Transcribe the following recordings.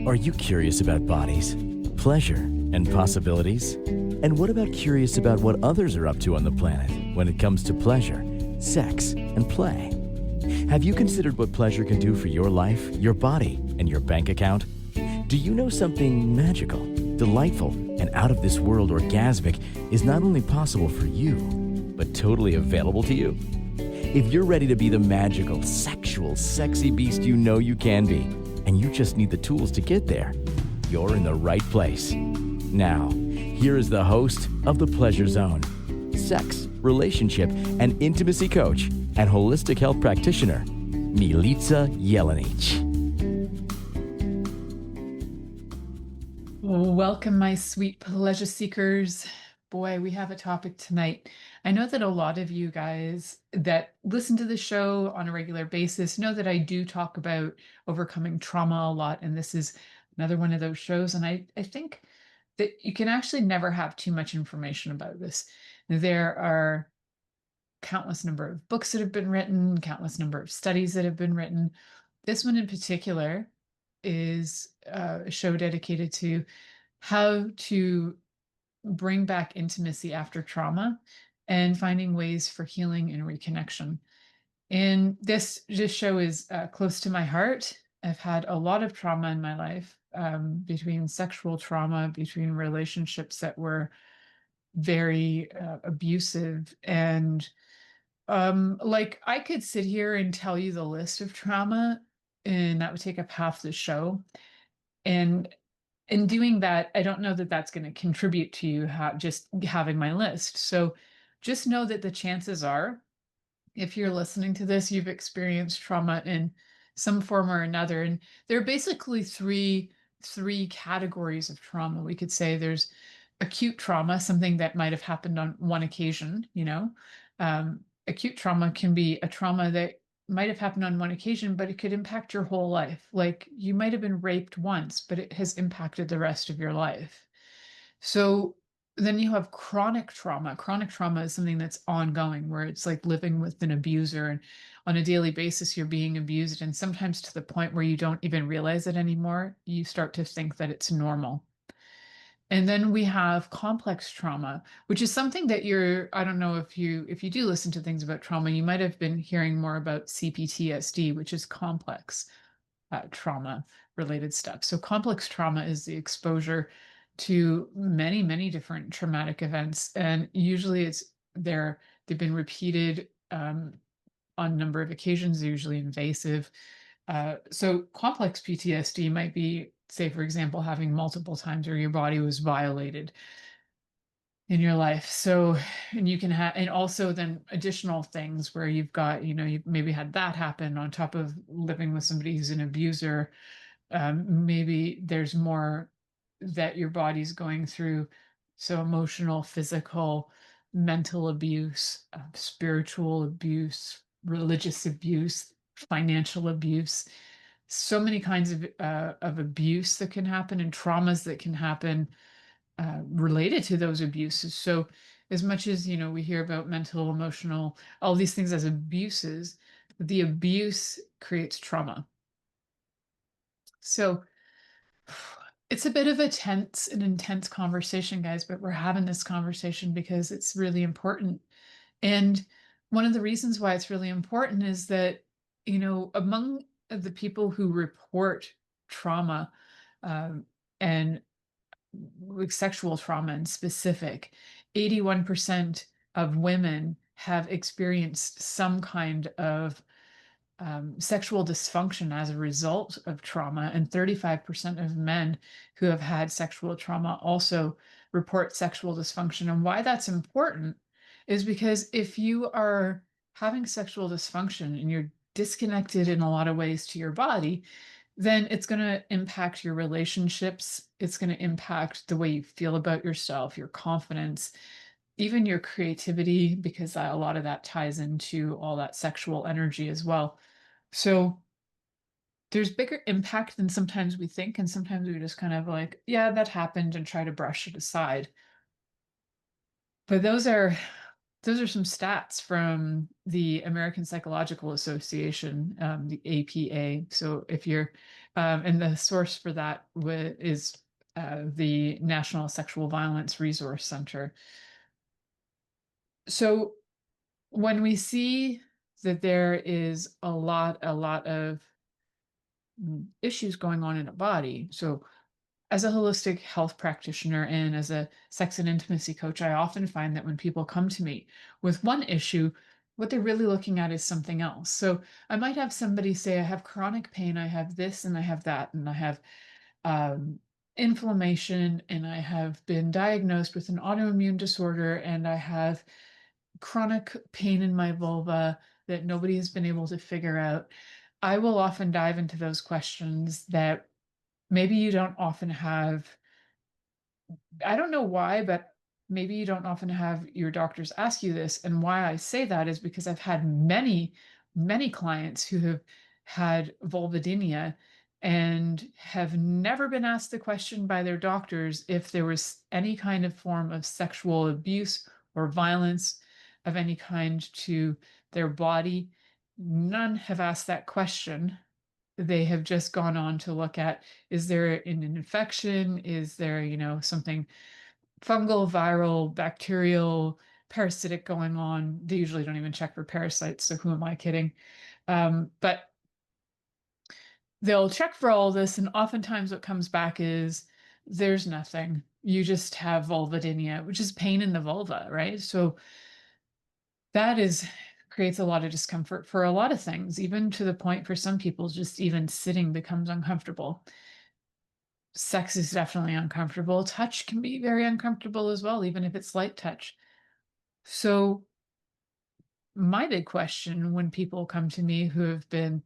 Are you curious about bodies, pleasure, and possibilities? And what about curious about what others are up to on the planet when it comes to pleasure, sex, and play? Have you considered what pleasure can do for your life, your body, and your bank account? Do you know something magical, delightful, and out of this world orgasmic is not only possible for you, but totally available to you? If you're ready to be the magical, sexual, sexy beast you know you can be, and you just need the tools to get there, you're in the right place. Now, here is the host of The Pleasure Zone, sex, relationship, and intimacy coach and holistic health practitioner, Milica Jelenic. Welcome, my sweet pleasure seekers. Boy, we have a topic tonight. I know that a lot of you guys that listen to the show on a regular basis know that I do talk about overcoming trauma a lot, and this is another one of those shows. And I think that you can actually never have too much information about this. There are countless number of books that have been written, countless number of studies that have been written. This one in particular is a show dedicated to how to bring back intimacy after trauma and finding ways for healing and reconnection. And this show is close to my heart. I've had a lot of trauma in my life, between sexual trauma, between relationships that were very abusive. And like I could sit here and tell you the list of trauma, and that would take up half the show. And in doing that, I don't know that that's going to contribute to you just having my list. So just know that the chances are, if you're listening to this, you've experienced trauma in some form or another. And there are basically three categories of trauma. We could say there's acute trauma, something that might have happened on one occasion, acute trauma can be a trauma that might have happened on one occasion, but it could impact your whole life. Like you might have been raped once, but it has impacted the rest of your life. So then you have chronic trauma. Chronic trauma is something that's ongoing, where it's like living with an abuser, and on a daily basis, you're being abused. And sometimes to the point where you don't even realize it anymore, you start to think that it's normal. And then we have complex trauma, which is something that I don't know if you do listen to things about trauma, you might have been hearing more about CPTSD, which is complex trauma related stuff. So complex trauma is the exposure to many, many different traumatic events. And usually they've been repeated on a number of occasions, they're usually invasive. So complex PTSD might be, say, for example, having multiple times where your body was violated in your life. So, and you can have, and also then additional things where you've got, you've maybe had that happen on top of living with somebody who's an abuser. Maybe there's more that your body's going through. So emotional, physical, mental abuse, spiritual abuse, religious abuse, financial abuse, so many kinds of abuse that can happen and traumas that can happen related to those abuses. So as much as, we hear about mental, emotional, all these things as abuses, the abuse creates trauma. So it's a bit of an intense conversation, guys, but we're having this conversation because it's really important. And one of the reasons why it's really important is that, among the people who report trauma, and with sexual trauma in specific, 81% of women have experienced some kind of sexual dysfunction as a result of trauma, and 35% of men who have had sexual trauma also report sexual dysfunction. And why that's important is because if you are having sexual dysfunction and you're disconnected in a lot of ways to your body, then it's going to impact your relationships. It's going to impact the way you feel about yourself, your confidence, even your creativity, because a lot of that ties into all that sexual energy as well. So there's bigger impact than sometimes we think, and sometimes we just kind of like, yeah, that happened, and try to brush it aside. But those are some stats from the American Psychological Association, the APA. So if you're And the source for that is the National Sexual Violence Resource Center. So when we see that there is a lot of issues going on in a body, so as a holistic health practitioner and as a sex and intimacy coach, I often find that when people come to me with one issue, what they're really looking at is something else. So I might have somebody say, I have chronic pain, I have this, and I have that, and I have um, inflammation, and I have been diagnosed with an autoimmune disorder, and I have chronic pain in my vulva that nobody has been able to figure out. I will often dive into those questions that maybe you don't often have. I don't know why, but maybe you don't often have your doctors ask you this. And why I say that is because I've had many clients who have had vulvodynia and have never been asked the question by their doctors if there was any kind of form of sexual abuse or violence of any kind to their body. None have asked that question. They have just gone on to look at, is there an infection? Is there, something fungal, viral, bacterial, parasitic going on? They usually don't even check for parasites, so who am I kidding? But they'll check for all this, and oftentimes what comes back is there's nothing. You just have vulvodynia, which is pain in the vulva, right? So that is creates a lot of discomfort for a lot of things, even to the point for some people, just even sitting becomes uncomfortable. Sex is definitely uncomfortable. Touch can be very uncomfortable as well, even if it's light touch. So, my big question when people come to me who have been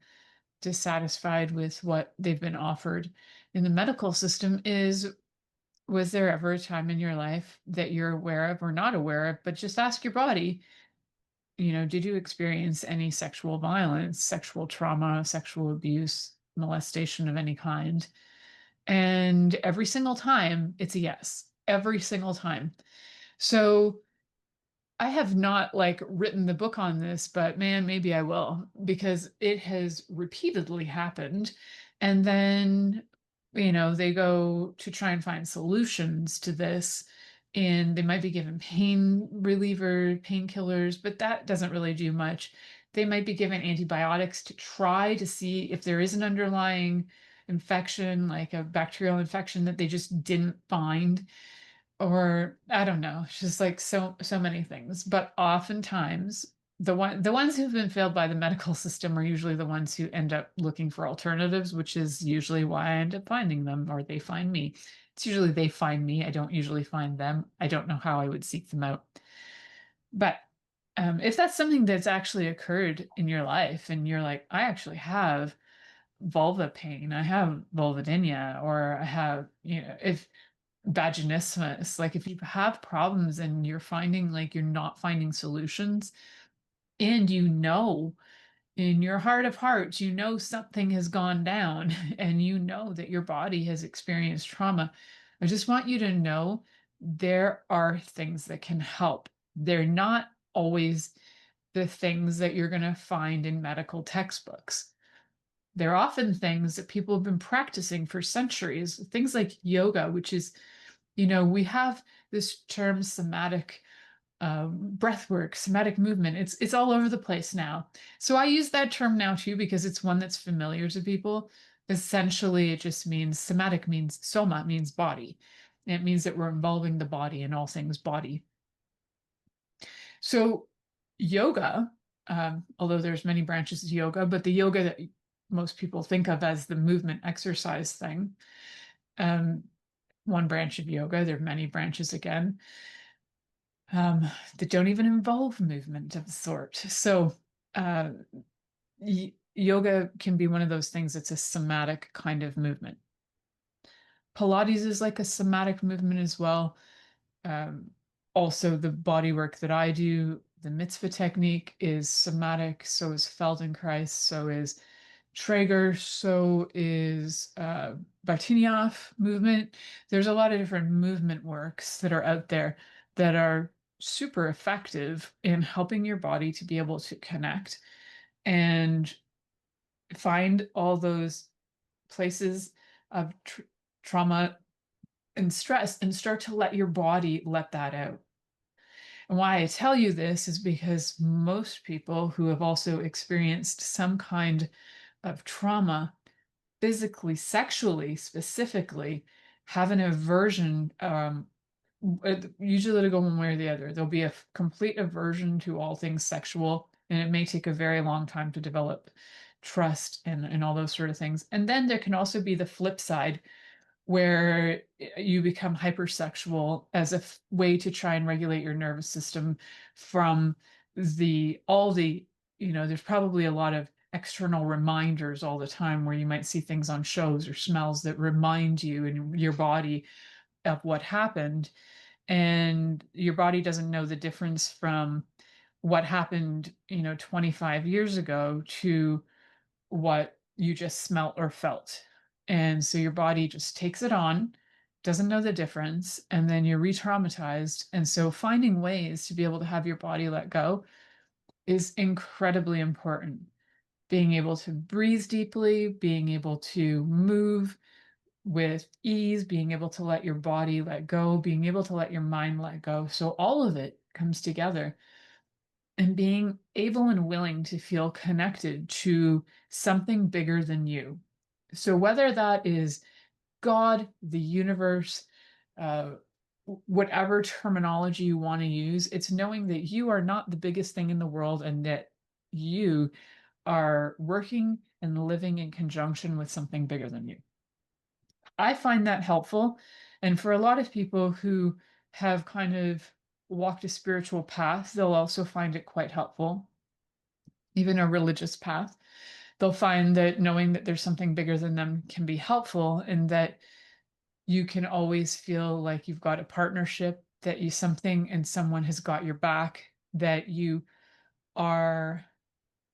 dissatisfied with what they've been offered in the medical system is, was there ever a time in your life that you're aware of or not aware of, but just ask your body, did you experience any sexual violence, sexual trauma, sexual abuse, molestation of any kind? And every single time, it's a yes, every single time. So I have not like written the book on this, but man, maybe I will because it has repeatedly happened. And then, they go to try and find solutions to this, and they might be given pain reliever, painkillers, but that doesn't really do much. They might be given antibiotics to try to see if there is an underlying infection, like a bacterial infection that they just didn't find, or I don't know. It's just like so many things. But oftentimes the ones who've been failed by the medical system are usually the ones who end up looking for alternatives, which is usually why I end up finding them, or they find me. It's usually they find me. I don't usually find them. I don't know how I would seek them out. But if that's something that's actually occurred in your life and you're like, I actually have vulva pain, I have vulvodynia, or I have, if vaginismus, like if you have problems and you're finding like you're not finding solutions, and in your heart of hearts, something has gone down and that your body has experienced trauma, I just want you to know there are things that can help. They're not always the things that you're going to find in medical textbooks. They're often things that people have been practicing for centuries, things like yoga, which is, we have this term somatic breath work, somatic movement. It's all over the place now. So I use that term now too because it's one that's familiar to people. Essentially, it just means somatic means soma means body. And it means that we're involving the body in all things body. So yoga, although there's many branches of yoga, but the yoga that most people think of as the movement exercise thing, um, one branch of yoga, there are many branches again, that don't even involve movement of the sort. So uh, yoga can be one of those things that's a somatic kind of movement. Pilates is like a somatic movement as well. Um, Also, the body work that I do, the mitzvah technique is somatic, so is Feldenkrais, so is Traeger, so is Bartinioff movement. There's a lot of different movement works that are out there that are super effective in helping your body to be able to connect and find all those. places of trauma and stress and start to let your body let that out. And why I tell you this is because most people who have also experienced some kind of trauma, physically, sexually, specifically, have an aversion. Usually it'll go one way or the other. There'll be a complete aversion to all things sexual, and it may take a very long time to develop trust and all those sort of things. And then there can also be the flip side where you become hypersexual as a way to try and regulate your nervous system from all the, there's probably a lot of external reminders all the time where you might see things on shows or smells that remind you and your body of what happened, and your body doesn't know the difference from what happened 25 years ago to what you just smelt or felt. And so your body just takes it on, doesn't know the difference, and then you're re-traumatized. And so finding ways to be able to have your body let go is incredibly important. Being able to breathe deeply, being able to move with ease, being able to let your body let go, being able to let your mind let go. So all of it comes together, and being able and willing to feel connected to something bigger than you. So whether that is God, the universe, uh, whatever terminology you want to use, it's knowing that you are not the biggest thing in the world and that you are working and living in conjunction with something bigger than you. I find that helpful. And for a lot of people who have kind of walked a spiritual path, they'll also find it quite helpful. Even a religious path, they'll find that knowing that there's something bigger than them can be helpful, and that you can always feel like you've got a partnership, that you something and someone has got your back, that you are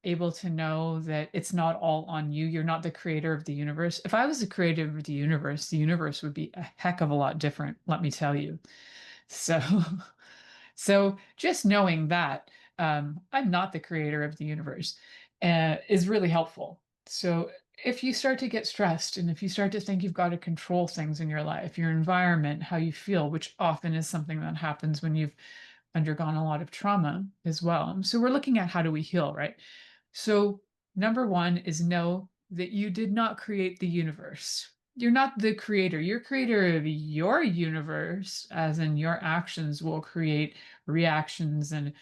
able to know that it's not all on you. You're not the creator of the universe. If I was the creator of the universe would be a heck of a lot different, let me tell you. So, so just knowing that I'm not the creator of the universe is really helpful. So if you start to get stressed and if you start to think you've got to control things in your life, your environment, how you feel, which often is something that happens when you've undergone a lot of trauma as well. So we're looking at how do we heal, right? So number one is know that you did not create the universe. You're not the creator. You're creator of your universe, as in your actions will create reactions. And,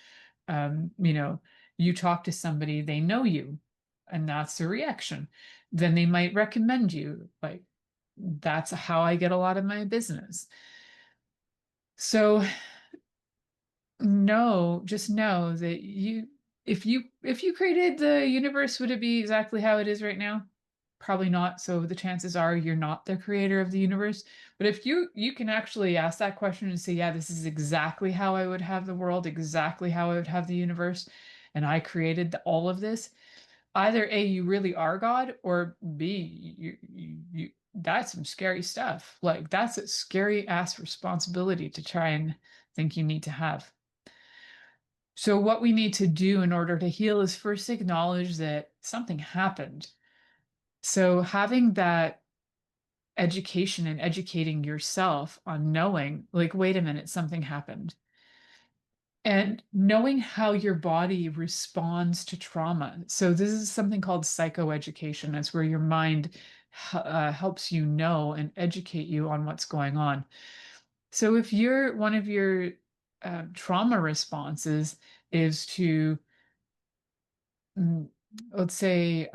you talk to somebody, they know you, and that's a reaction. Then they might recommend you. Like, that's how I get a lot of my business. So no, just know that if you created the universe, would it be exactly how it is right now? Probably not. So the chances are you're not the creator of the universe. But if you can actually ask that question and say, yeah, this is exactly how I would have the world, exactly how I would have the universe, and I created all of this, either A, you really are God, or B, that's some scary stuff. Like that's a scary ass responsibility to try and think you need to have. So, what we need to do in order to heal is first acknowledge that something happened. So, having that education and educating yourself on knowing, like, wait a minute, something happened. And knowing how your body responds to trauma. So, this is something called psychoeducation. It's where your mind helps you know and educate you on what's going on. So, if you're one of your trauma responses is to mm, let's say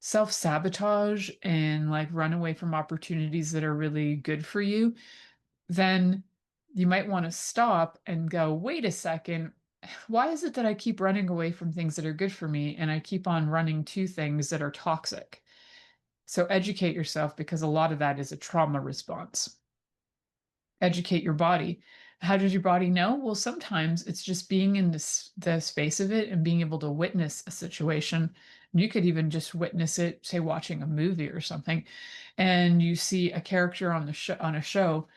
self-sabotage and like run away from opportunities that are really good for you, then you might want to stop and go, wait a second, why is it that I keep running away from things that are good for me and I keep on running to things that are toxic? So educate yourself, because a lot of that is a trauma response. Educate your body. How does your body know? Well, sometimes it's just being in the space of it and being able to witness a situation. You could even just witness it, say watching a movie or something, and you see a character on a show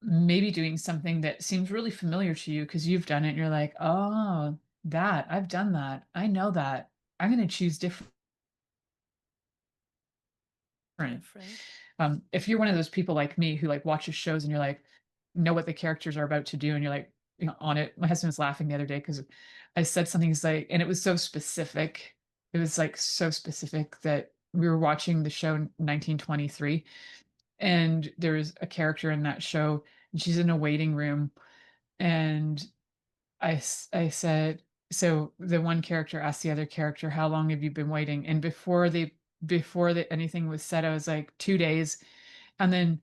maybe doing something that seems really familiar to you because you've done it and you're like, "Oh, that, I've done that. I know that. I'm going to choose different." different. If you're one of those people like me who like watches shows and you're like, know what the characters are about to do, and you're like, on it. My husband was laughing the other day because I said something, he's like, and it was so specific. It was like so specific that we were watching the show 1923, and there's a character in that show, and she's in a waiting room, and I said, so the one character asked the other character, how long have you been waiting? And before anything was said, I was like, 2 days. And then,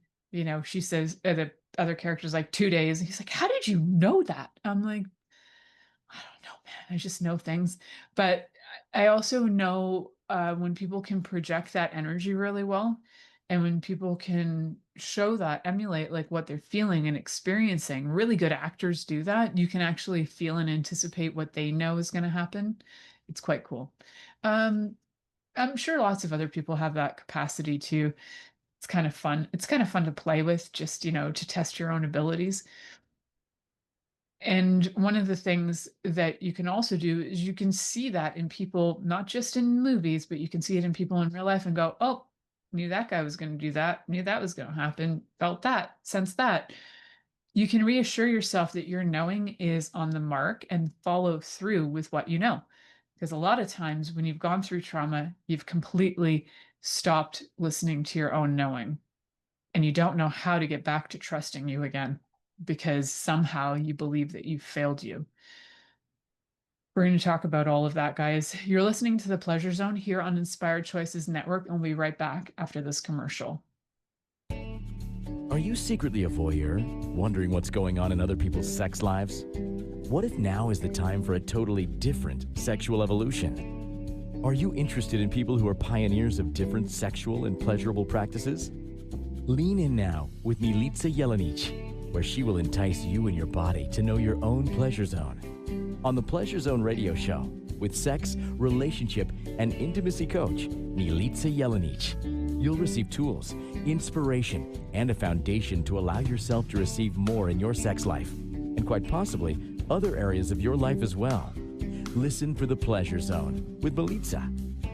she says, the other character's like, 2 days. And he's like, how did you know that? I'm like, I don't know, man. I just know things. But I also know when people can project that energy really well, and when people can show that, emulate like what they're feeling and experiencing. Really good actors do that. You can actually feel and anticipate what they know is going to happen. It's quite cool. Um, I'm sure lots of other people have that capacity too. It's kind of fun. It's kind of fun to play with, just, to test your own abilities. And one of the things that you can also do is you can see that in people, not just in movies, but you can see it in people in real life and go, oh, knew that guy was going to do that, knew that was going to happen, felt that, sensed that. You can reassure yourself that your knowing is on the mark and follow through with what you know. Because a lot of times when you've gone through trauma, you've completely stopped listening to your own knowing, and you don't know how to get back to trusting you again because somehow you believe that you've failed you. We're going to talk about all of that, guys. You're listening to the Pleasure Zone here on Inspired Choices Network, and we'll be right back after this commercial. Are you secretly a voyeur, wondering what's going on in other people's sex lives? What if now is the time for a totally different sexual evolution? Are you interested in people who are pioneers of different sexual and pleasurable practices? Lean in now with Milica Jelenic, where she will entice you and your body to know your own pleasure zone. On the Pleasure Zone radio show, with sex, relationship, and intimacy coach, Milica Jelenic, you'll receive tools, inspiration, and a foundation to allow yourself to receive more in your sex life, and quite possibly other areas of your life as well. Listen for the Pleasure Zone with Milica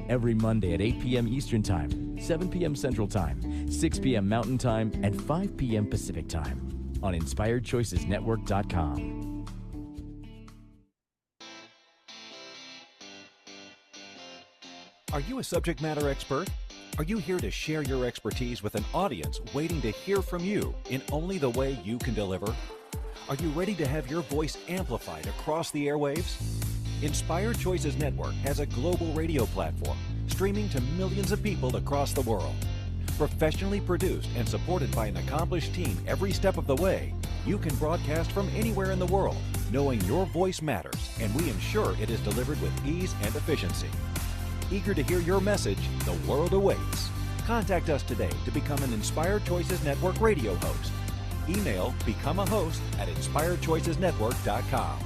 every Monday at 8 p.m. Eastern Time, 7 p.m. Central Time, 6 p.m. Mountain Time, and 5 p.m. Pacific Time on InspiredChoicesNetwork.com. Are you a subject matter expert? Are you here to share your expertise with an audience waiting to hear from you in only the way you can deliver? Are you ready to have your voice amplified across the airwaves? Inspired Choices Network has a global radio platform streaming to millions of people across the world. Professionally produced and supported by an accomplished team every step of the way, you can broadcast from anywhere in the world, knowing your voice matters, and we ensure it is delivered with ease and efficiency. Eager to hear your message, the world awaits. Contact us today to become an Inspired Choices Network radio host. Email become a host at inspiredchoicesnetwork.com.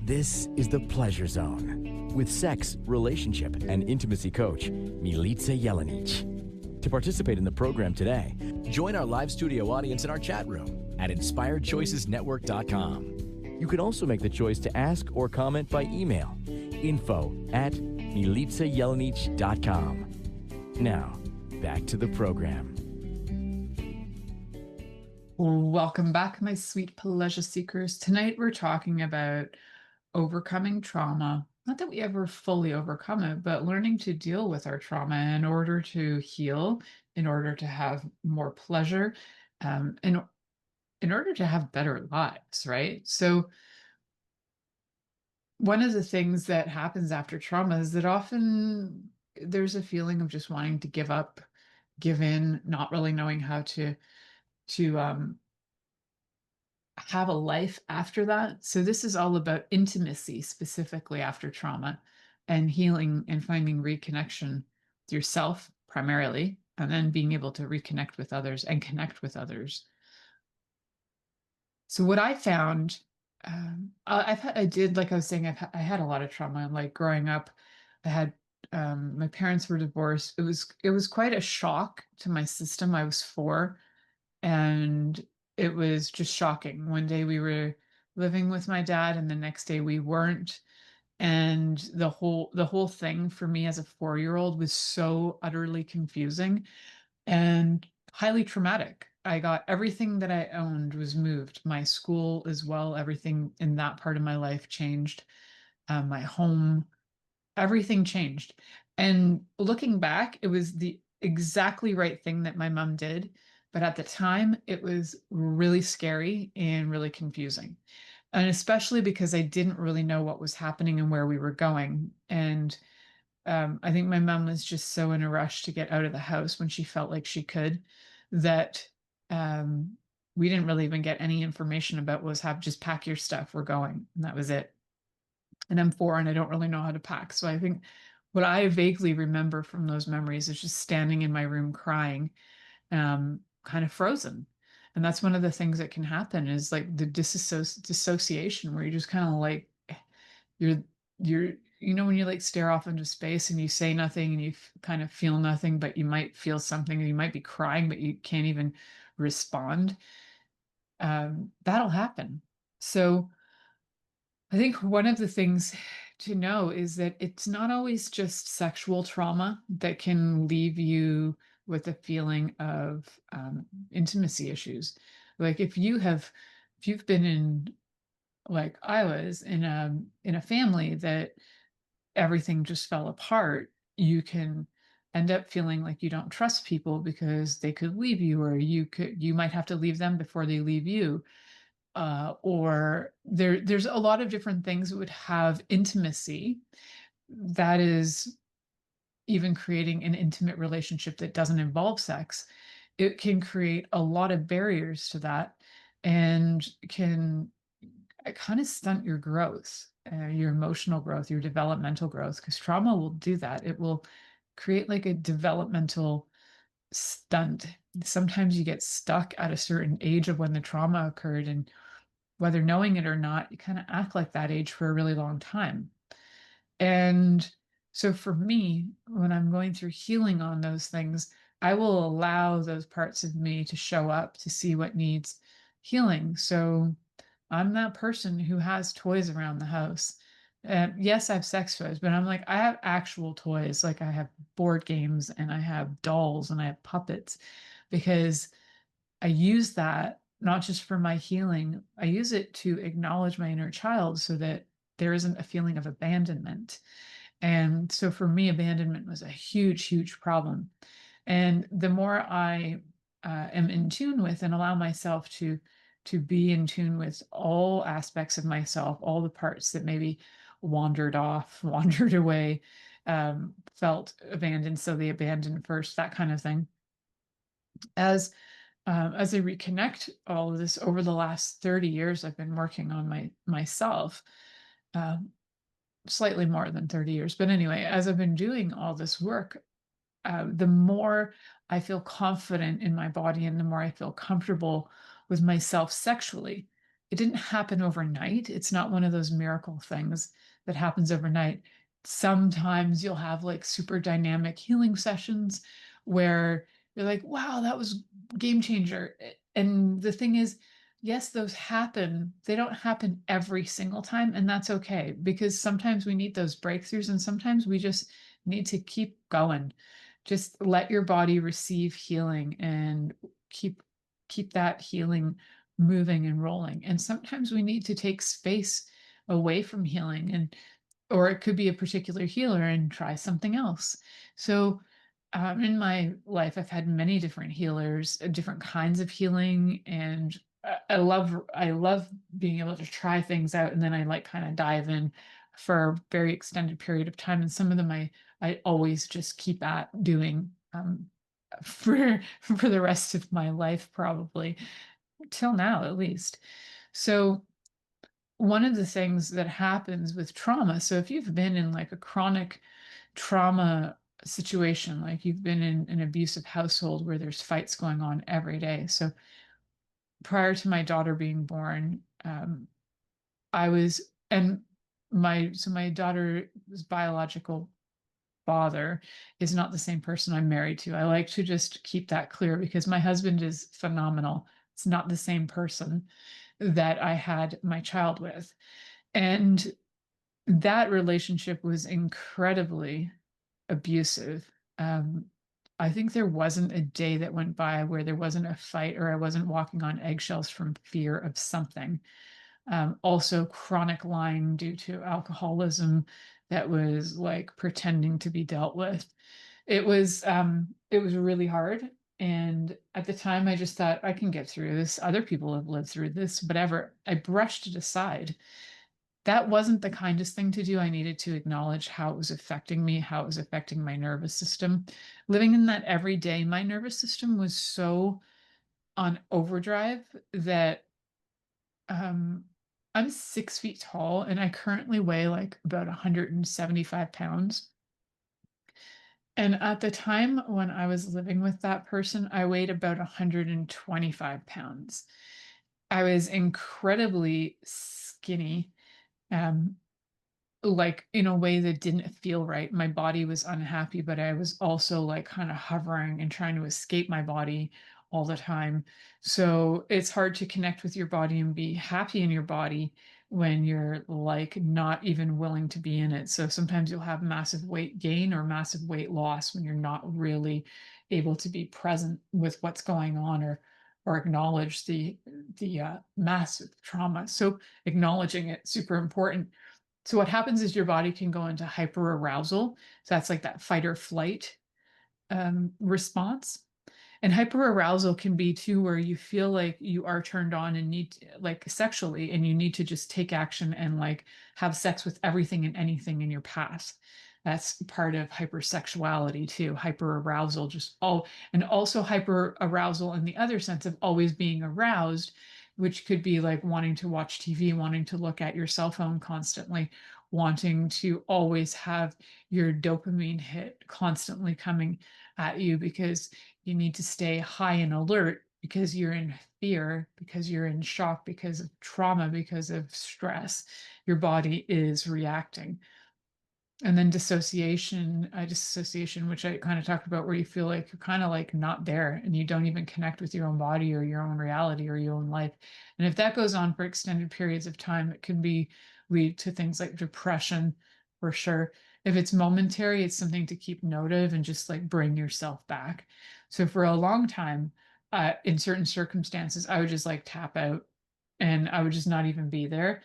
This is the Pleasure Zone with sex, relationship, and intimacy coach, Milica Jelenic. To participate in the program today, join our live studio audience in our chat room at inspiredchoicesnetwork.com. You can also make the choice to ask or comment by email, info@milicajelenic.com. Now, back to the program. Welcome back, my sweet pleasure seekers. Tonight we're talking about overcoming trauma. Not that we ever fully overcome it, but learning to deal with our trauma in order to heal, in order to have more pleasure, in order to have better lives, right? So one of the things that happens after trauma is that often there's a feeling of just wanting to give up, give in, not really knowing how to have a life after that. So this is all about intimacy, specifically after trauma, and healing and finding reconnection with yourself primarily, and then being able to reconnect with others and connect with others. So what I found, I did, like I was saying, I had a lot of trauma. Like growing up, I had, my parents were divorced. It was quite a shock to my system. I was 4, and it was just shocking. One day we were living with my dad, and the next day we weren't. And the whole thing for me as a 4-year-old was so utterly confusing and highly traumatic. I got everything that I owned was moved. My school as well, everything in that part of my life changed. My home, everything changed. And looking back, it was the exactly right thing that my mom did. But at the time, it was really scary and really confusing. And especially because I didn't really know what was happening and where we were going. And I think my mom was just so in a rush to get out of the house when she felt like she could that um, we didn't really even get any information about what was happening. Just pack your stuff, we're going. And that was it. And I'm 4 and I don't really know how to pack. So I think what I vaguely remember from those memories is just standing in my room crying, kind of frozen. And that's one of the things that can happen is like the dissociation where you're just kind of like you're when you like stare off into space and you say nothing and you kind of feel nothing, but you might feel something, or you might be crying, but you can't even respond. That'll happen. So I think one of the things to know is that it's not always just sexual trauma that can leave you with a feeling of intimacy issues. Like if you've been in, like I was in a family that everything just fell apart, you can end up feeling like you don't trust people because they could leave you, or you might have to leave them before they leave you. Or there's a lot of different things that would have intimacy that is even creating an intimate relationship that doesn't involve sex. It can create a lot of barriers to that and can kind of stunt your growth, your emotional growth, your developmental growth, because trauma will do that. It will create like a developmental stunt. Sometimes you get stuck at a certain age of when the trauma occurred, and whether knowing it or not, you kind of act like that age for a really long time. And so for me, when I'm going through healing on those things, I will allow those parts of me to show up to see what needs healing. So I'm that person who has toys around the house. And yes, I have sex toys, but I'm like, I have actual toys. Like I have board games and I have dolls and I have puppets because I use that not just for my healing, I use it to acknowledge my inner child so that there isn't a feeling of abandonment. And so for me, abandonment was a huge, huge problem. And the more I am in tune with and allow myself to be in tune with all aspects of myself, all the parts that maybe wandered off, wandered away, felt abandoned, so they abandoned first, that kind of thing. As I reconnect all of this over the last 30 years, I've been working on myself, um, slightly more than 30 years. But anyway, as I've been doing all this work, the more I feel confident in my body and the more I feel comfortable with myself sexually. It didn't happen overnight. It's not one of those miracle things that happens overnight. Sometimes you'll have like super dynamic healing sessions where you're like, wow, that was game changer. And the thing is, yes, those happen. They don't happen every single time, and that's okay because sometimes we need those breakthroughs and sometimes we just need to keep going. Just let your body receive healing and keep keep that healing moving and rolling. And sometimes we need to take space away from healing, and or it could be a particular healer and try something else. So in my life, I've had many different healers, different kinds of healing, and I love being able to try things out, and then I like kind of dive in for a very extended period of time. And some of them I always just keep at doing for the rest of my life, probably till now at least. So one of the things that happens with trauma, so if you've been in like a chronic trauma situation, like you've been in an abusive household where there's fights going on every day. So prior to my daughter being born, I was, and my daughter's biological father is not the same person I'm married to. I like to just keep that clear because my husband is phenomenal. It's not the same person that I had my child with. And that relationship was incredibly abusive. I think there wasn't a day that went by where there wasn't a fight or I wasn't walking on eggshells from fear of something. Also, chronic lying due to alcoholism that was like pretending to be dealt with. It was really hard. And at the time, I just thought I can get through this. Other people have lived through this, whatever. I brushed it aside. That wasn't the kindest thing to do. I needed to acknowledge how it was affecting me, how it was affecting my nervous system. Living in that every day, my nervous system was so on overdrive that um, I'm 6 feet tall and I currently weigh like about 175 pounds. And at the time when I was living with that person, I weighed about 125 pounds. I was incredibly skinny. Um, like in a way that didn't feel right. My body was unhappy, but I was also like kind of hovering and trying to escape my body all the time. So it's hard to connect with your body and be happy in your body when you're like not even willing to be in it. So sometimes you'll have massive weight gain or massive weight loss when you're not really able to be present with what's going on or acknowledge the massive trauma. So acknowledging it super important. So what happens is your body can go into hyperarousal. So that's like that fight or flight response. And hyperarousal can be too where you feel like you are turned on and need like sexually and you need to just take action and like have sex with everything and anything in your past. That's part of hypersexuality too. Hyperarousal, just all, and also hyperarousal in the other sense of always being aroused, which could be like wanting to watch TV, wanting to look at your cell phone constantly, wanting to always have your dopamine hit constantly coming at you because you need to stay high and alert because you're in fear, because you're in shock, because of trauma, because of stress. Your body is reacting. And then dissociation, which I kind of talked about, where you feel like you're kind of like not there and you don't even connect with your own body or your own reality or your own life. And if that goes on for extended periods of time, it can be lead to things like depression for sure. If it's momentary, it's something to keep note of and just like bring yourself back. So for a long time, in certain circumstances, I would just like tap out and I would just not even be there.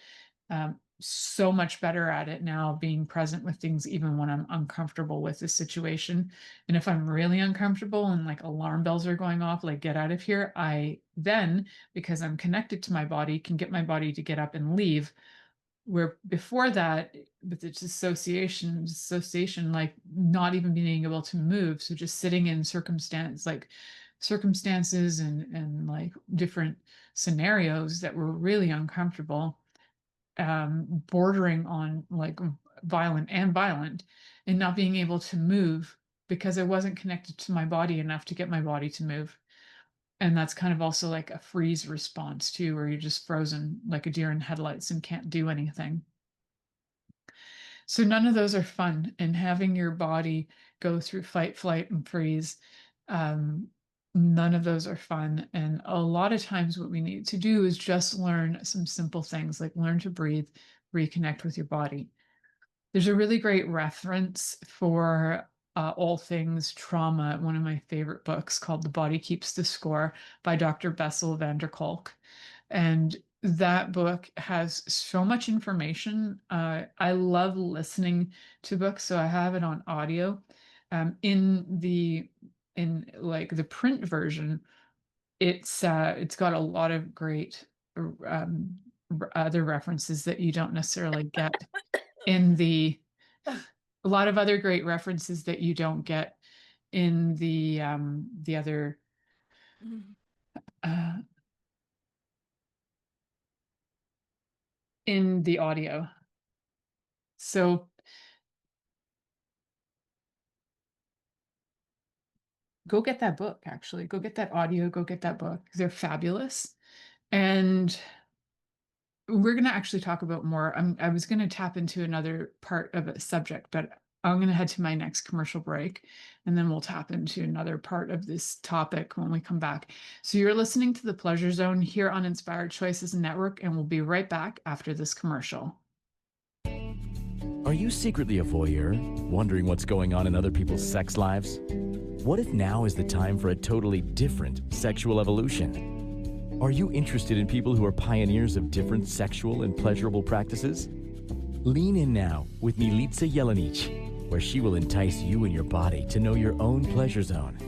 So much better at it now, being present with things, even when I'm uncomfortable with the situation. And if I'm really uncomfortable and like alarm bells are going off, like get out of here, I then, because I'm connected to my body, can get my body to get up and leave. Where before that, with the dissociation, like not even being able to move. So just sitting in circumstances and like different scenarios that were really uncomfortable, bordering on like violent and not being able to move because I wasn't connected to my body enough to get my body to move. And that's kind of also like a freeze response too, where you're just frozen like a deer in headlights and can't do anything. So none of those are fun. And having your body go through fight, flight, and freeze, um, none of those are fun. And a lot of times, what we need to do is just learn some simple things like learn to breathe, reconnect with your body. There's a really great reference for all things trauma, one of my favorite books called The Body Keeps the Score by Dr. Bessel van der Kolk. And that book has so much information. I love listening to books, so I have it on audio. In like the print version, it's got a lot of great um, other references that you don't necessarily get in the a lot of other great references that you don't get in the other uh, in the audio. So go get that book, actually. Go get that audio, go get that book. They're fabulous. And we're going to actually talk about more. I was going to tap into another part of a subject, but I'm going to head to my next commercial break and then we'll tap into another part of this topic when we come back. So you're listening to the Pleasure Zone here on Inspired Choices Network, and we'll be right back after this commercial. Are you secretly a voyeur, wondering what's going on in other people's sex lives? What if now is the time for a totally different sexual evolution? Are you interested in people who are pioneers of different sexual and pleasurable practices? Lean in now with Milica Jelenic, where she will entice you and your body to know your own pleasure zone.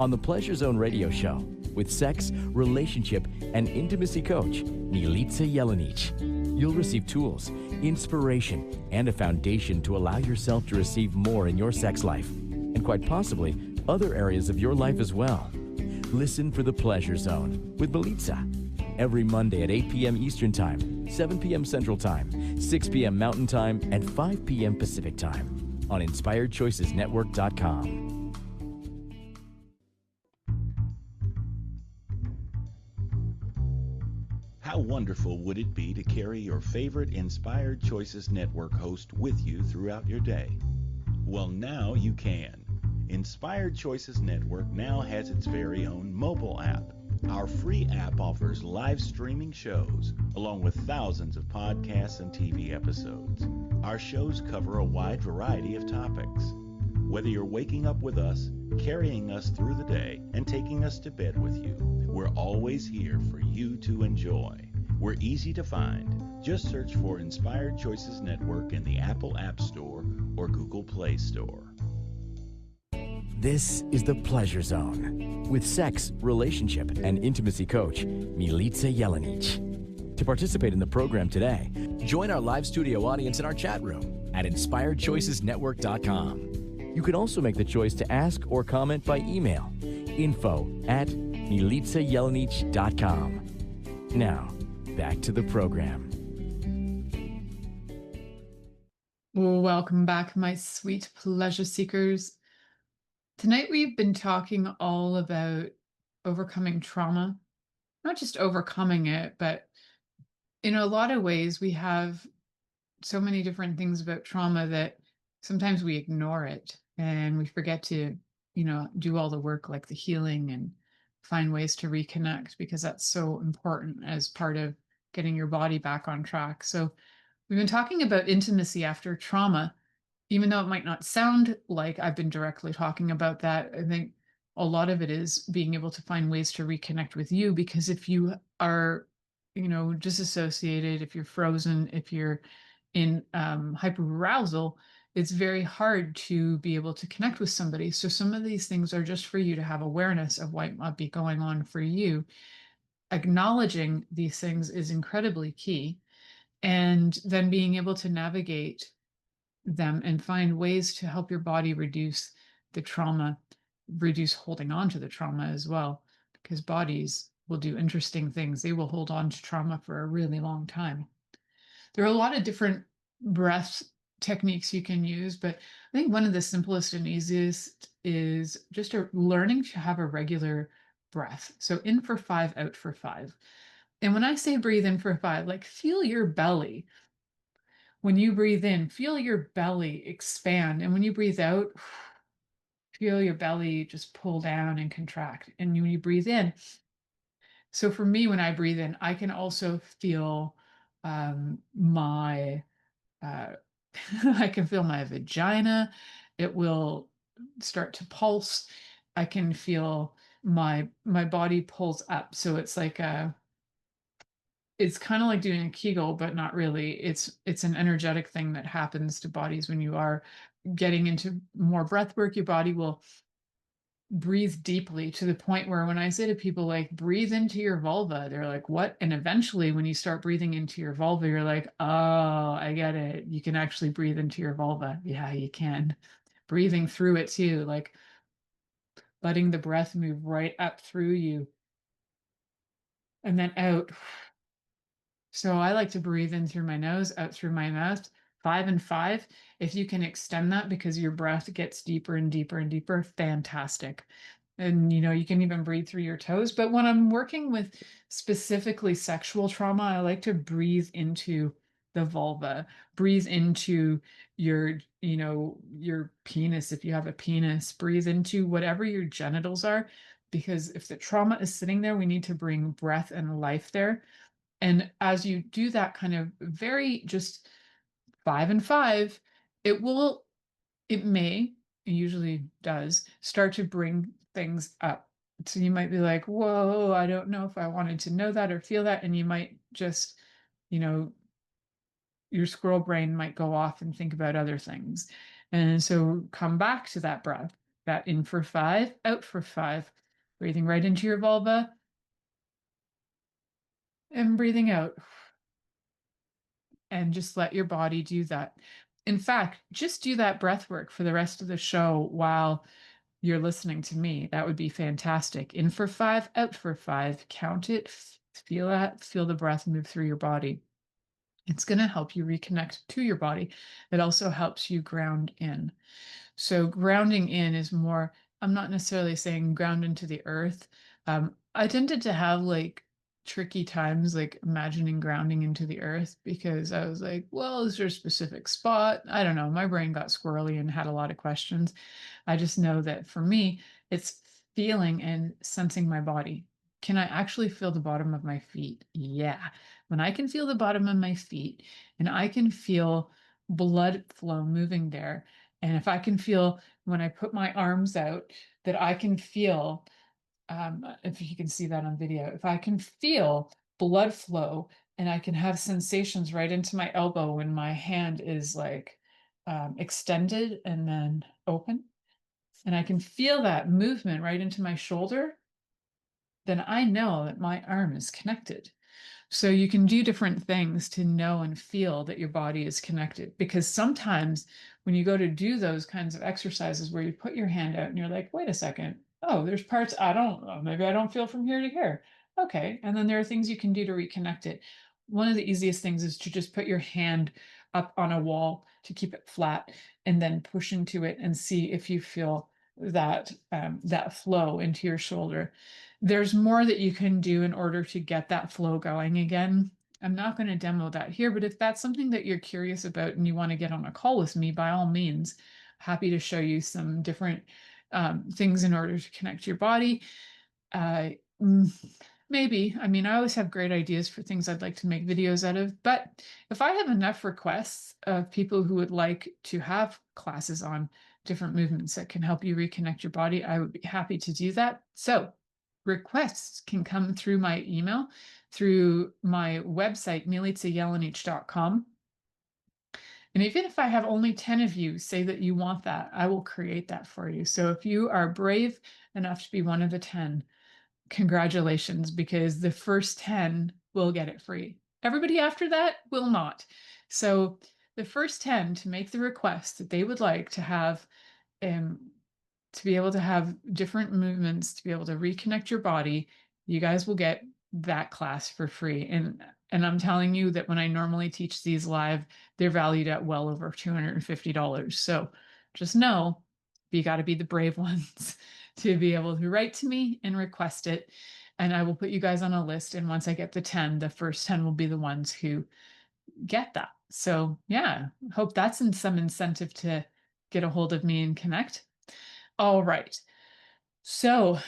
On the Pleasure Zone radio show, with sex, relationship, and intimacy coach, Milica Jelenic, you'll receive tools, inspiration, and a foundation to allow yourself to receive more in your sex life, and quite possibly other areas of your life as well. Listen for the Pleasure Zone with Milica every Monday at 8 p.m. Eastern Time, 7 p.m. Central Time, 6 p.m. Mountain Time, and 5 p.m. Pacific Time on InspiredChoicesNetwork.com. How wonderful would it be to carry your favorite Inspired Choices Network host with you throughout your day? Well, now you can. Inspired Choices Network now has its very own mobile app. Our free app offers live streaming shows, along with thousands of podcasts and TV episodes. Our shows cover a wide variety of topics. Whether you're waking up with us, carrying us through the day, and taking us to bed with you, we're always here for you to enjoy. We're easy to find. Just search for Inspired Choices Network in the Apple App Store or Google Play Store. This is the Pleasure Zone with sex, relationship, and intimacy coach, Milica Jelenic. To participate in the program today, join our live studio audience in our chat room at InspiredChoicesNetwork.com. You can also make the choice to ask or comment by email, info@MilicaJelenic.com. Now, back to the program. Welcome back, my sweet pleasure seekers. Tonight we've been talking all about overcoming trauma, not just overcoming it, but in a lot of ways we have so many different things about trauma that sometimes we ignore it and we forget to, do all the work like the healing and find ways to reconnect, because that's so important as part of getting your body back on track. So we've been talking about intimacy after trauma. Even though it might not sound like I've been directly talking about that, I think a lot of it is being able to find ways to reconnect with you, because if you are, disassociated, if you're frozen, if you're in hyperarousal, it's very hard to be able to connect with somebody. So some of these things are just for you to have awareness of what might be going on for you. Acknowledging these things is incredibly key. And then being able to navigate them and find ways to help your body reduce the trauma, reduce holding on to the trauma as well, because bodies will do interesting things. They will hold on to trauma for a really long time. There are a lot of different breath techniques you can use, but I think one of the simplest and easiest is just learning to have a regular breath. So in for 5, out for 5. And when I say breathe in for 5, like feel your belly. When you breathe in, feel your belly expand. And when you breathe out, feel your belly just pull down and contract. And when you breathe in, so for me, when I breathe in, I can also feel my, I can feel my vagina. It will start to pulse. I can feel my body pulls up. So it's like it's kind of like doing a Kegel, but not really. It's an energetic thing that happens to bodies when you are getting into more breath work. Your body will breathe deeply to the point where when I say to people, like, breathe into your vulva, they're like, what? And eventually when you start breathing into your vulva, you're like, oh, I get it. You can actually breathe into your vulva. Yeah, you can. Breathing through it too, like letting the breath move right up through you and then out. So I like to breathe in through my nose, out through my mouth, 5 and 5. If you can extend that because your breath gets deeper and deeper and deeper, fantastic. And, you can even breathe through your toes. But when I'm working with specifically sexual trauma, I like to breathe into the vulva, breathe into your, your penis. If you have a penis, breathe into whatever your genitals are, because if the trauma is sitting there, we need to bring breath and life there. And as you do that kind of very just 5 and 5, it may, it usually does, start to bring things up. So you might be like, whoa, I don't know if I wanted to know that or feel that. And you might just, you know, your squirrel brain might go off and think about other things. And so come back to that breath, that in for 5, out for 5, breathing right into your vulva and breathing out. And just let your body do that. In fact, just do that breath work for the rest of the show while you're listening to me. That would be fantastic. In for 5, out for 5. Count it, feel that, feel the breath move through your body. It's going to help you reconnect to your body. It also helps you ground in. So grounding in is more, I'm not necessarily saying ground into the earth. I tended to have like tricky times like imagining grounding into the earth because I was like, well, is there a specific spot? I don't know. My brain got squirrely and had a lot of questions. I just know that for me, it's feeling and sensing my body. Can I actually feel the bottom of my feet? Yeah. When I can feel the bottom of my feet and I can feel blood flow moving there, and if I can feel when I put my arms out that I can feel, if you can see that on video, if I can feel blood flow and I can have sensations right into my elbow when my hand is like extended and then open, and I can feel that movement right into my shoulder, then I know that my arm is connected. So you can do different things to know and feel that your body is connected. Because sometimes when you go to do those kinds of exercises where you put your hand out and you're like, wait a second, oh, there's parts I don't, maybe I don't feel from here to here. Okay. And then there are things you can do to reconnect it. One of the easiest things is to just put your hand up on a wall to keep it flat and then push into it and see if you feel that flow into your shoulder. There's more that you can do in order to get that flow going again. I'm not going to demo that here, but if that's something that you're curious about and you want to get on a call with me, by all means, happy to show you some different things in order to connect your body. Uh, Maybe. I mean, I always have great ideas for things I'd like to make videos out of, but if I have enough requests of people who would like to have classes on different movements that can help you reconnect your body, I would be happy to do that. So requests can come through my email, through my website, milicajelenic.com. And even if I have only 10 of you say that you want that, I will create that for you. So if you are brave enough to be one of the 10, congratulations, because the first 10 will get it free. Everybody after that will not. So the first 10 to make the request that they would like to have, to be able to have different movements, to be able to reconnect your body, you guys will get that class for free. And I'm telling you that when I normally teach these live, they're valued at well over $250. So just know you got to be the brave ones to be able to write to me and request it. And I will put you guys on a list. And once I get the 10, the first 10 will be the ones who get that. So yeah, hope that's some incentive to get a hold of me and connect. All right. So,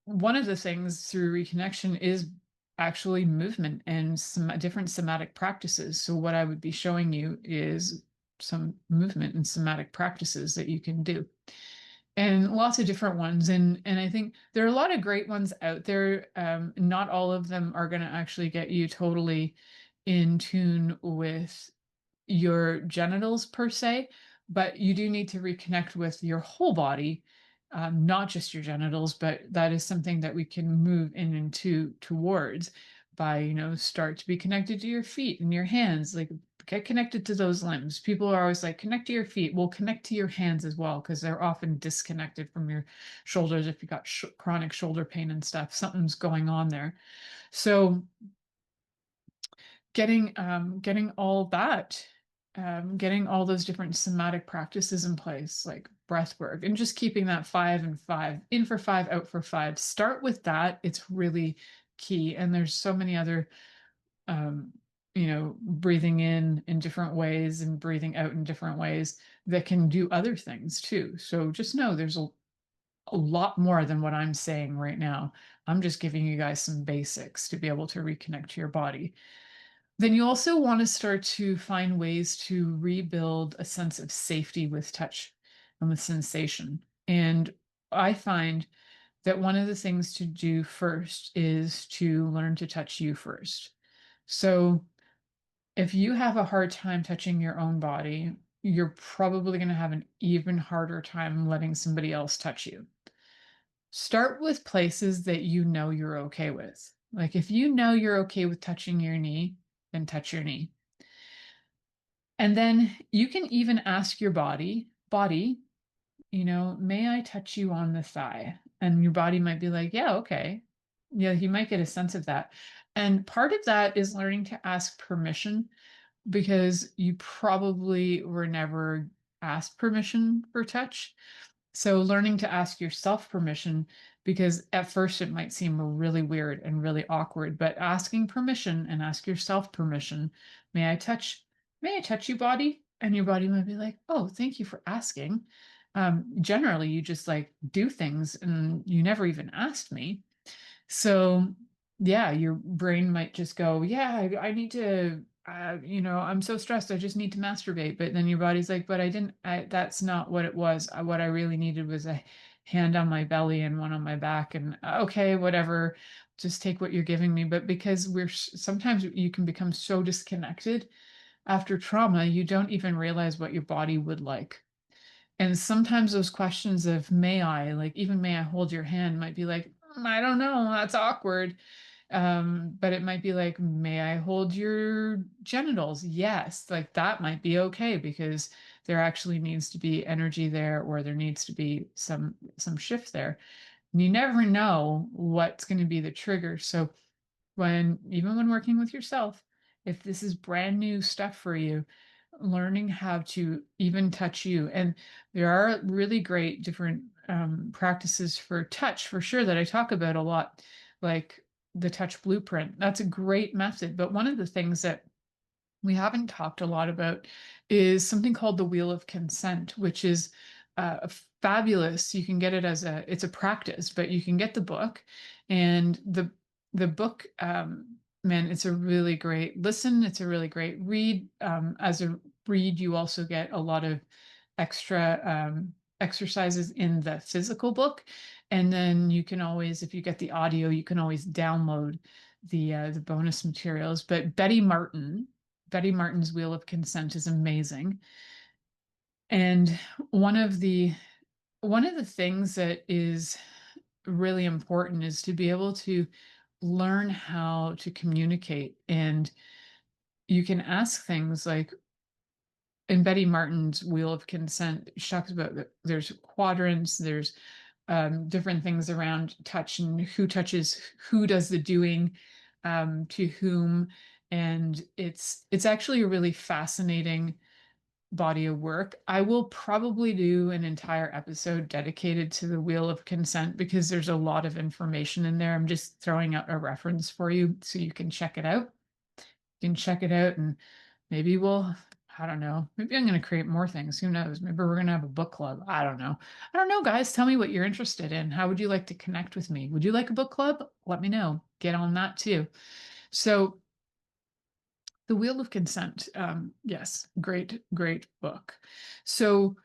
one of the things through reconnection is actually movement and some different somatic practices. So, what I would be showing you is some movement and somatic practices that you can do, and lots of different ones. And I think there are a lot of great ones out there. Not all of them are going to actually get you totally in tune with your genitals per se, but you do need to reconnect with your whole body, not just your genitals. But that is something that we can move in and towards by, start to be connected to your feet and your hands. Like, get connected to those limbs. People are always like, connect to your feet. Well, connect to your hands as well, because they're often disconnected from your shoulders. If you got chronic shoulder pain and stuff, something's going on there. So getting all that, getting all those different somatic practices in place, like breath work, and just keeping that 5 and 5, in for 5, out for 5. Start with that. It's really key. And there's so many other, breathing in different ways and breathing out in different ways that can do other things too. So just know there's a lot more than what I'm saying right now. I'm just giving you guys some basics to be able to reconnect to your body. Then you also want to start to find ways to rebuild a sense of safety with touch and with sensation. And I find that one of the things to do first is to learn to touch you first. So if you have a hard time touching your own body, you're probably going to have an even harder time letting somebody else touch you. Start with places that you know you're okay with. Like if you know you're okay with touching your knee, then touch your knee. And then you can even ask your body, may I touch you on the thigh? And your body might be like, yeah, okay. Yeah, you might get a sense of that. And part of that is learning to ask permission because you probably were never asked permission for touch. So learning to ask yourself permission, because at first it might seem really weird and really awkward, but asking permission and ask yourself permission, may I touch, may I touch you, body? And your body might be like, oh, thank you for asking. Generally, you just like do things and you never even asked me. So, yeah, your brain might just go, yeah, I need to, I'm so stressed. I just need to masturbate. But then your body's like, but that's not what it was. What I really needed was a hand on my belly and one on my back. And okay, whatever, just take what you're giving me. But because sometimes you can become so disconnected after trauma, you don't even realize what your body would like. And sometimes those questions of may I, like even may I hold your hand might be like, I don't know, that's awkward. But it might be like, may I hold your genitals? Yes, like that might be okay because there actually needs to be energy there or there needs to be some shift there. And you never know what's going to be the trigger. So even when working with yourself, if this is brand new stuff for you, learning how to even touch you. And there are really great different practices for touch for sure that I talk about a lot, like the touch blueprint. That's a great method. But one of the things that we haven't talked a lot about is something called the wheel of consent, which is fabulous. You can get it it's a practice, but you can get the book and the book, man, it's a really great listen. It's a really great read. As a read, you also get a lot of extra exercises in the physical book. And then you can always, if you get the audio, you can always download the bonus materials. But Betty Martin's Wheel of Consent is amazing. And one of the things that is really important is to be able to learn how to communicate. And you can ask things like in Betty Martin's Wheel of Consent, she talks about that there's quadrants, there's different things around touch and who touches, who does the doing, to whom. And it's actually a really fascinating body of work. I will probably do an entire episode dedicated to the Wheel of Consent because there's a lot of information in there. I'm just throwing out a reference for you so you can check it out. You can check it out and maybe I don't know, maybe I'm going to create more things. Who knows? Maybe we're going to have a book club. I don't know. I don't know, guys. Tell me what you're interested in. How would you like to connect with me? Would you like a book club? Let me know. Get on that too. So the Wheel of Consent. Yes, great, great book. So,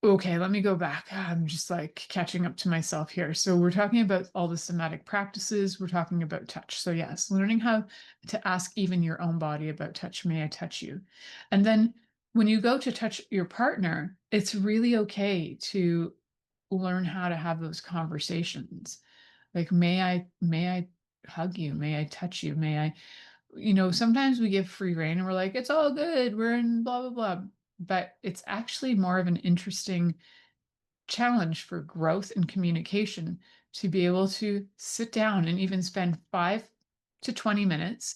okay, let me go back. I'm just like catching up to myself here. So we're talking about all the somatic practices. We're talking about touch. So yes, learning how to ask even your own body about touch. May I touch you? And then when you go to touch your partner, it's really okay to learn how to have those conversations. Like, may I hug you? May I touch you? May I, sometimes we give free rein and we're like, it's all good. We're in blah, blah, blah. But it's actually more of an interesting challenge for growth and communication to be able to sit down and even spend 5 to 20 minutes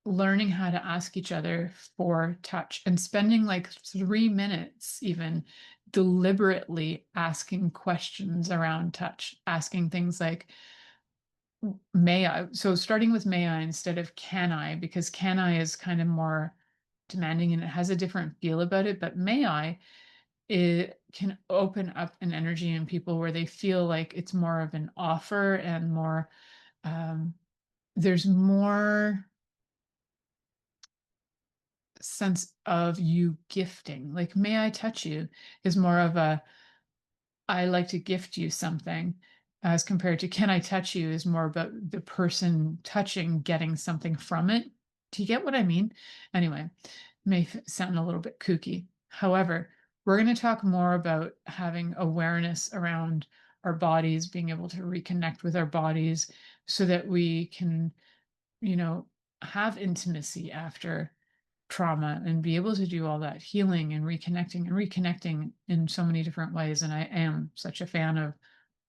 learning how to ask each other for touch and spending like 3 minutes even deliberately asking questions around touch, asking things like, may I? So starting with may I instead of can I, because can I is kind of more demanding and it has a different feel about it. But may I, it can open up an energy in people where they feel like it's more of an offer and more, um, there's more sense of you gifting. Like, may I touch you is more of a, I like to gift you something, as compared to can I touch you is more about the person touching, getting something from it. Do you get what I mean? Anyway, may sound a little bit kooky. However, we're going to talk more about having awareness around our bodies, being able to reconnect with our bodies so that we can, have intimacy after trauma and be able to do all that healing and reconnecting in so many different ways. And I am such a fan of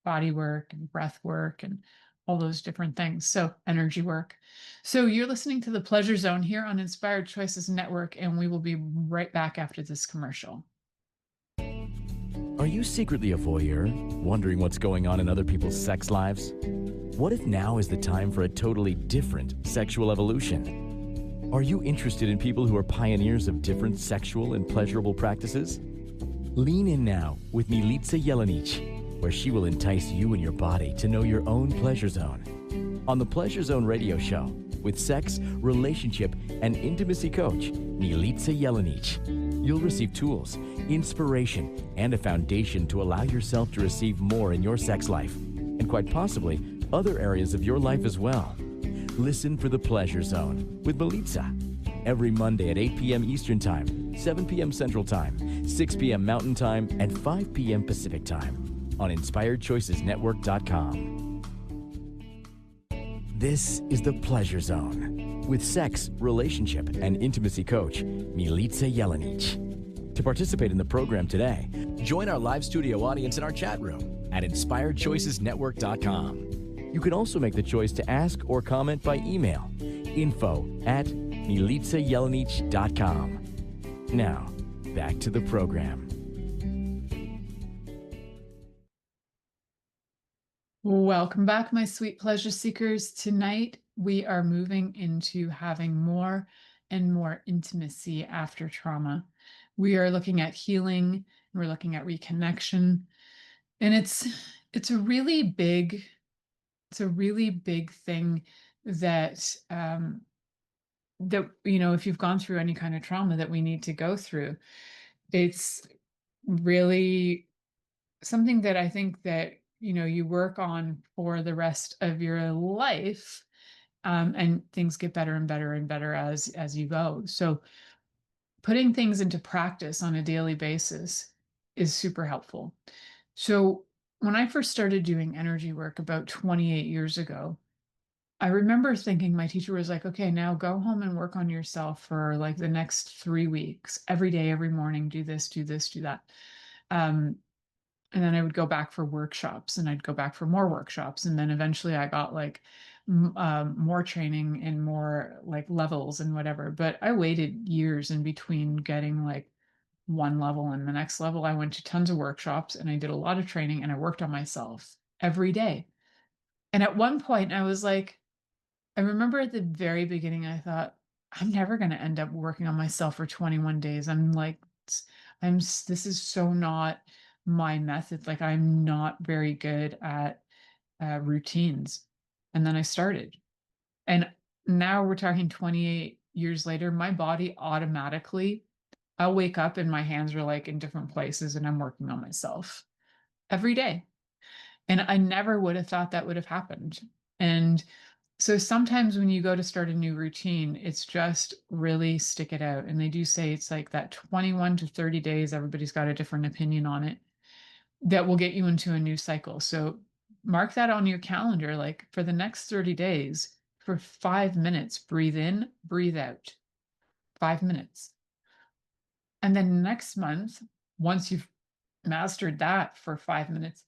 body work and breath work and all those different things. So, energy work. So, you're listening to the Pleasure Zone here on Inspired Choices Network, and we will be right back after this commercial. Are you secretly a voyeur, wondering what's going on in other people's sex lives? What if now is the time for a totally different sexual evolution? Are you interested in people who are pioneers of different sexual and pleasurable practices? Lean in now with Milica Jelenic, where she will entice you and your body to know your own pleasure zone. On the Pleasure Zone radio show, with sex, relationship, and intimacy coach, Milica Jelenic, you'll receive tools, inspiration, and a foundation to allow yourself to receive more in your sex life, and quite possibly other areas of your life as well. Listen for the Pleasure Zone with Milica every Monday at 8 p.m. Eastern Time, 7 p.m. Central Time, 6 p.m. Mountain Time, and 5 p.m. Pacific Time on InspiredChoicesNetwork.com. This is the Pleasure Zone with sex, relationship, and intimacy coach, Milica Jelenic. To participate in the program today, join our live studio audience in our chat room at InspiredChoicesNetwork.com. You can also make the choice to ask or comment by email, info@milicajelenic.com. Now, back to the program. Welcome back, my sweet pleasure seekers. Tonight, we are moving into having more and more intimacy after trauma. We are looking at healing, we're looking at reconnection, and it's a really big thing that if you've gone through any kind of trauma that we need to go through. It's really something that I think that you work on for the rest of your life, and things get better and better and better as you go. So putting things into practice on a daily basis is super helpful. So when I first started doing energy work about 28 years ago, I remember thinking, my teacher was like, okay, now go home and work on yourself for like the next 3 weeks, every day, every morning, do this, do this, do that. And then I would go back for workshops, and I'd go back for more workshops. And then eventually I got like more training and more like levels and whatever. But I waited years in between getting like one level and the next level. I went to tons of workshops, and I did a lot of training, and I worked on myself every day. And at one point I was like, I remember at the very beginning, I thought, I'm never going to end up working on myself for 21 days. This is so not my method. Like, I'm not very good at routines. And then I started. And now we're talking 28 years later, my body automatically, I'll wake up and my hands are like in different places, and I'm working on myself every day. And I never would have thought that would have happened. And so sometimes when you go to start a new routine, it's just really stick it out. And they do say it's like that 21 to 30 days, everybody's got a different opinion on it, that will get you into a new cycle. So mark that on your calendar, like for the next 30 days, for 5 minutes, breathe in, breathe out, 5 minutes. And then next month, once you've mastered that for 5 minutes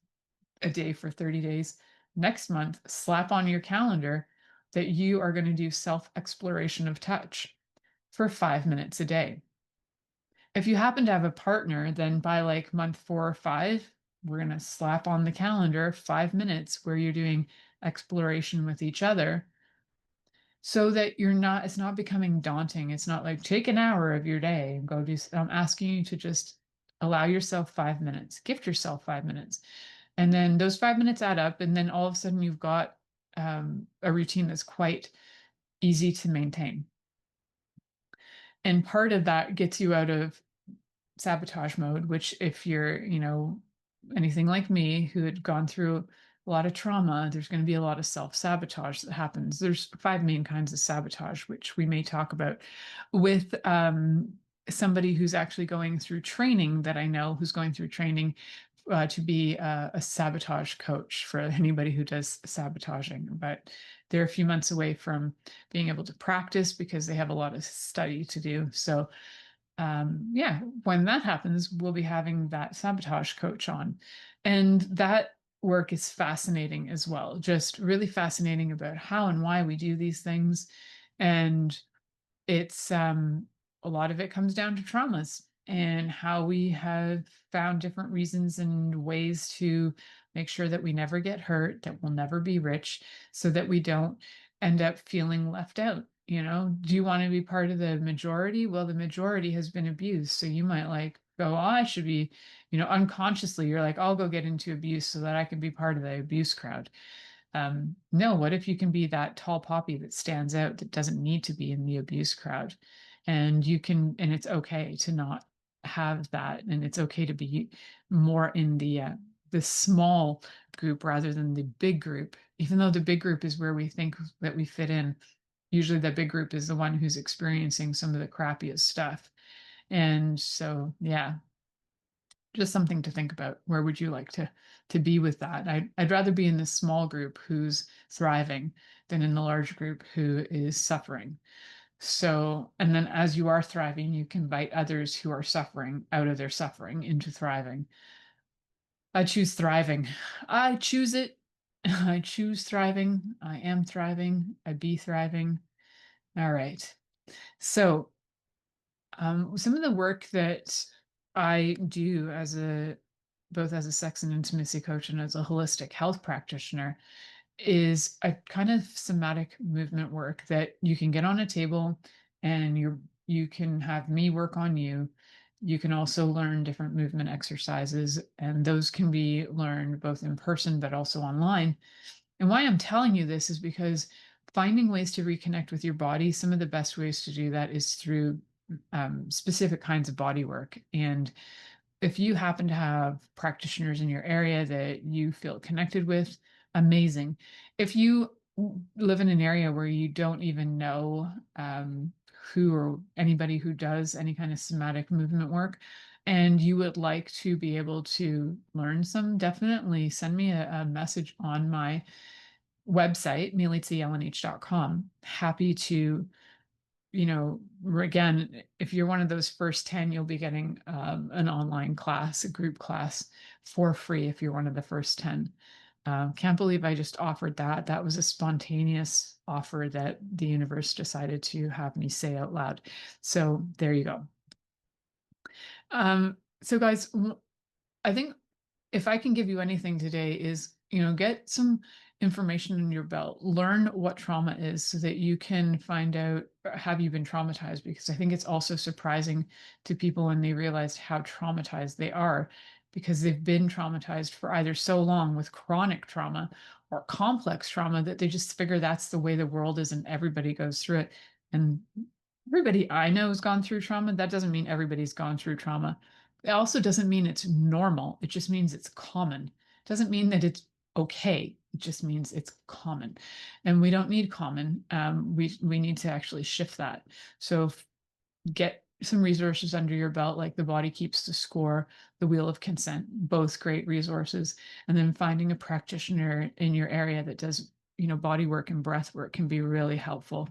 a day for 30 days, next month, slap on your calendar that you are going to do self-exploration of touch for 5 minutes a day. If you happen to have a partner, then by like month 4 or 5, we're going to slap on the calendar 5 minutes where you're doing exploration with each other, so that it's not becoming daunting. It's not like take an hour of your day and go do. I'm asking you to just allow yourself 5 minutes, gift yourself 5 minutes. And then those 5 minutes add up, and then all of a sudden you've got a routine that's quite easy to maintain. And part of that gets you out of sabotage mode, which if you're, anything like me who had gone through a lot of trauma, there's going to be a lot of self-sabotage that happens. There's 5 main kinds of sabotage, which we may talk about with somebody who's actually going through training that I know who's going through training to be a sabotage coach for anybody who does sabotaging. But they're a few months away from being able to practice because they have a lot of study to do. So when that happens, we'll be having that sabotage coach on. And that work is fascinating as well, just really fascinating about how and why we do these things. And it's a lot of it comes down to traumas and how we have found different reasons and ways to make sure that we never get hurt, that we'll never be rich, so that we don't end up feeling left out. Do you want to be part of the majority? Well, the majority has been abused. So you might go, oh, I should be, unconsciously, you're like, I'll go get into abuse so that I can be part of the abuse crowd. No, what if you can be that tall poppy that stands out, that doesn't need to be in the abuse crowd? And it's okay to not have that. And it's okay to be more in the small group rather than the big group, even though the big group is where we think that we fit in. Usually the big group is the one who's experiencing some of the crappiest stuff. And so, yeah, just something to think about. Where would you like to be with that? I'd rather be in the small group who's thriving than in the large group who is suffering. So, and then as you are thriving, you can invite others who are suffering out of their suffering into thriving. I choose thriving. I choose it. I choose thriving. I am thriving. I be thriving. All right. So some of the work that I do both as a sex and intimacy coach and as a holistic health practitioner is a kind of somatic movement work that you can get on a table and you can have me work on you. You can also learn different movement exercises, and those can be learned both in person but also online. And why I'm telling you this is because finding ways to reconnect with your body, some of the best ways to do that is through specific kinds of body work. And if you happen to have practitioners in your area that you feel connected with, amazing. If you live in an area where you don't even know who or anybody who does any kind of somatic movement work, and you would like to be able to learn some, definitely send me a message on my website, milicajelenic.com. Happy to, again, if you're one of those first 10, you'll be getting an online class, a group class for free if you're one of the first 10. Can't believe I just offered that. That was a spontaneous offer that the universe decided to have me say out loud. So there you go. So guys, I think if I can give you anything today is, get some information in your belt, learn what trauma is so that you can find out, have you been traumatized? Because I think it's also surprising to people when they realize how traumatized they are, because they've been traumatized for either so long with chronic trauma or complex trauma that they just figure that's the way the world is and everybody goes through it. And everybody I know has gone through trauma. That doesn't mean everybody's gone through trauma. It also doesn't mean it's normal. It just means it's common. It doesn't mean that it's okay. It just means it's common. And we don't need common. We need to actually shift that. So get some resources under your belt, like The Body Keeps the Score, The Wheel of Consent, both great resources. And then finding a practitioner in your area that does, body work and breath work can be really helpful.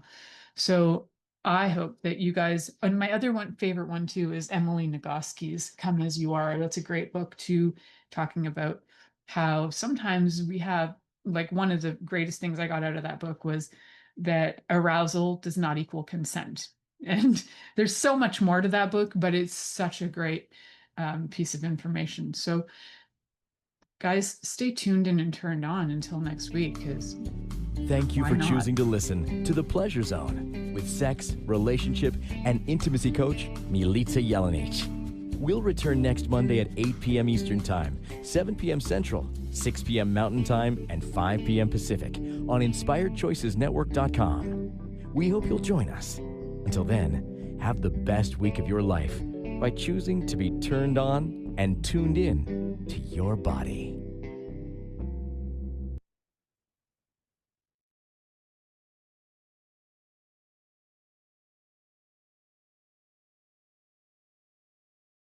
So I hope that you guys, and my other favorite one too is Emily Nagoski's Come As You Are. That's a great book too, talking about how sometimes we have, like, one of the greatest things I got out of that book was that arousal does not equal consent. And there's so much more to that book, but it's such a great piece of information. So guys, stay tuned in and turned on until next week, because Thank you for choosing to listen to The Pleasure Zone with sex, relationship, and intimacy coach, Milica Jelenic. We'll return next Monday at 8 p.m. Eastern Time, 7 p.m. Central, 6 p.m. Mountain Time, and 5 p.m. Pacific on InspiredChoicesNetwork.com. We hope you'll join us. Until then, have the best week of your life by choosing to be turned on and tuned in to your body.